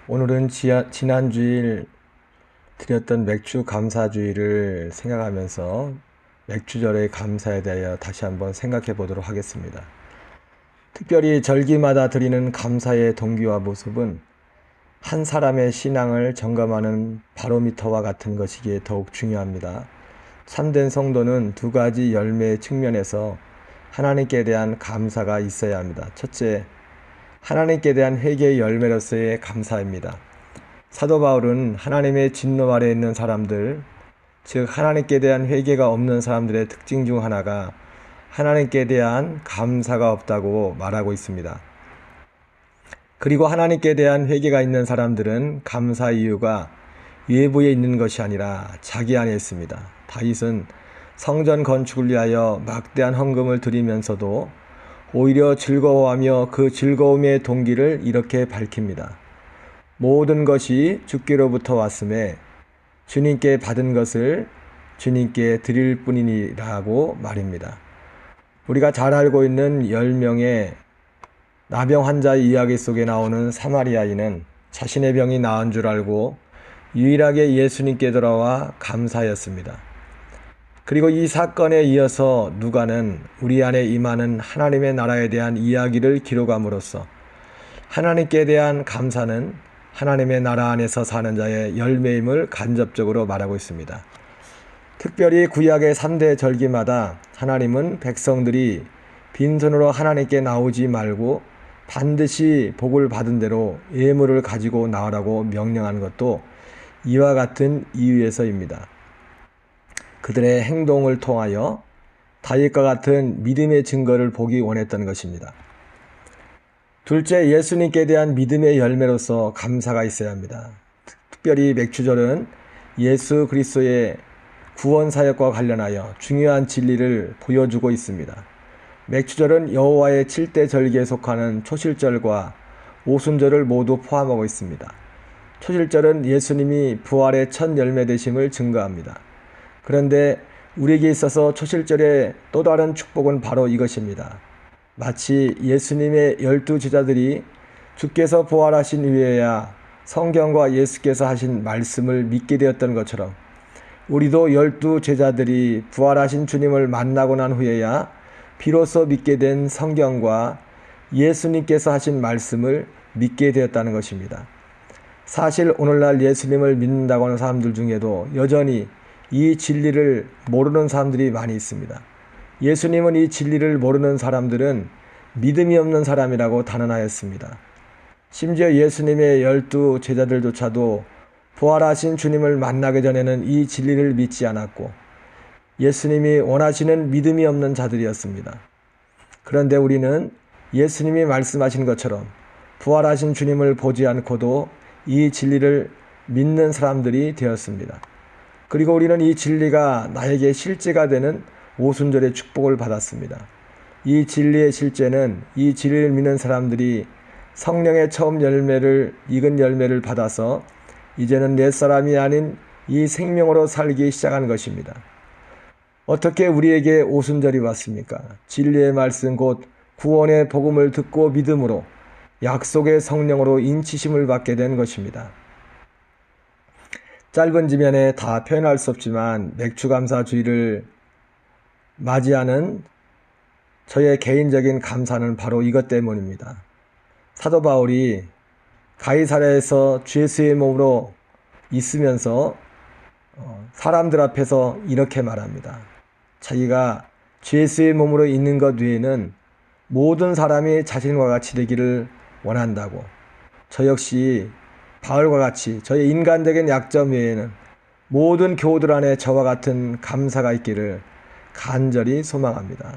오늘은 지난 주일 드렸던 맥주 감사주의를 생각하면서 맥주절의 감사에 대하여 다시 한번 생각해 보도록 하겠습니다. 특별히 절기마다 드리는 감사의 동기와 모습은 한 사람의 신앙을 점검하는 바로미터와 같은 것이기에 더욱 중요합니다. 참된 성도는 두 가지 열매의 측면에서 하나님께 대한 감사가 있어야 합니다. 첫째, 하나님께 대한 회개의 열매로서의 감사입니다. 사도 바울은 하나님의 진노 아래 있는 사람들, 즉 하나님께 대한 회개가 없는 사람들의 특징 중 하나가 하나님께 대한 감사가 없다고 말하고 있습니다. 그리고 하나님께 대한 회개가 있는 사람들은 감사 이유가 외부에 있는 것이 아니라 자기 안에 있습니다. 다윗은 성전 건축을 위하여 막대한 헌금을 드리면서도 오히려 즐거워하며 그 즐거움의 동기를 이렇게 밝힙니다. 모든 것이 주께로부터 왔음에 주님께 받은 것을 주님께 드릴 뿐이니라고 말입니다. 우리가 잘 알고 있는 10명의 나병 환자의 이야기 속에 나오는 사마리아인은 자신의 병이 나은 줄 알고 유일하게 예수님께 돌아와 감사하였습니다. 그리고 이 사건에 이어서 누가는 우리 안에 임하는 하나님의 나라에 대한 이야기를 기록함으로써 하나님께 대한 감사는 하나님의 나라 안에서 사는 자의 열매임을 간접적으로 말하고 있습니다. 특별히 구약의 3대 절기마다 하나님은 백성들이 빈손으로 하나님께 나오지 말고 반드시 복을 받은 대로 예물을 가지고 나오라고 명령하는 것도 이와 같은 이유에서입니다. 그들의 행동을 통하여 다윗과 같은 믿음의 증거를 보기 원했던 것입니다. 둘째, 예수님께 대한 믿음의 열매로서 감사가 있어야 합니다. 특별히 맥주절은 예수 그리스도의 구원 사역과 관련하여 중요한 진리를 보여주고 있습니다. 맥주절은 여호와의 7대 절기에 속하는 초실절과 오순절을 모두 포함하고 있습니다. 초실절은 예수님이 부활의 첫 열매 되심을 증거합니다. 그런데 우리에게 있어서 초실절의 또 다른 축복은 바로 이것입니다. 마치 예수님의 12제자들이 주께서 부활하신 후에야 성경과 예수께서 하신 말씀을 믿게 되었던 것처럼 우리도 12제자들이 부활하신 주님을 만나고 난 후에야 비로소 믿게 된 성경과 예수님께서 하신 말씀을 믿게 되었다는 것입니다. 사실 오늘날 예수님을 믿는다고 하는 사람들 중에도 여전히 이 진리를 모르는 사람들이 많이 있습니다. 예수님은 이 진리를 모르는 사람들은 믿음이 없는 사람이라고 단언하였습니다. 심지어 예수님의 12제자들조차도 부활하신 주님을 만나기 전에는 이 진리를 믿지 않았고 예수님이 원하시는 믿음이 없는 자들이었습니다. 그런데 우리는 예수님이 말씀하신 것처럼 부활하신 주님을 보지 않고도 이 진리를 믿는 사람들이 되었습니다. 그리고 우리는 이 진리가 나에게 실제가 되는 오순절의 축복을 받았습니다. 이 진리의 실제는 이 진리를 믿는 사람들이 성령의 처음 열매를 익은 열매를 받아서 이제는 내 사람이 아닌 이 생명으로 살기 시작한 것입니다. 어떻게 우리에게 오순절이 왔습니까? 진리의 말씀 곧 구원의 복음을 듣고 믿음으로 약속의 성령으로 인치심을 받게 된 것입니다. 짧은 지면에 다 표현할 수 없지만 맥주감사주의를 맞이하는 저의 개인적인 감사는 바로 이것 때문입니다. 사도 바울이 가이사랴에서 죄수의 몸으로 있으면서 사람들 앞에서 이렇게 말합니다. 자기가 죄수의 몸으로 있는 것 외에는 모든 사람이 자신과 같이 되기를 원한다고, 저 역시 바울과 같이 저의 인간적인 약점 외에는 모든 교우들 안에 저와 같은 감사가 있기를 간절히 소망합니다.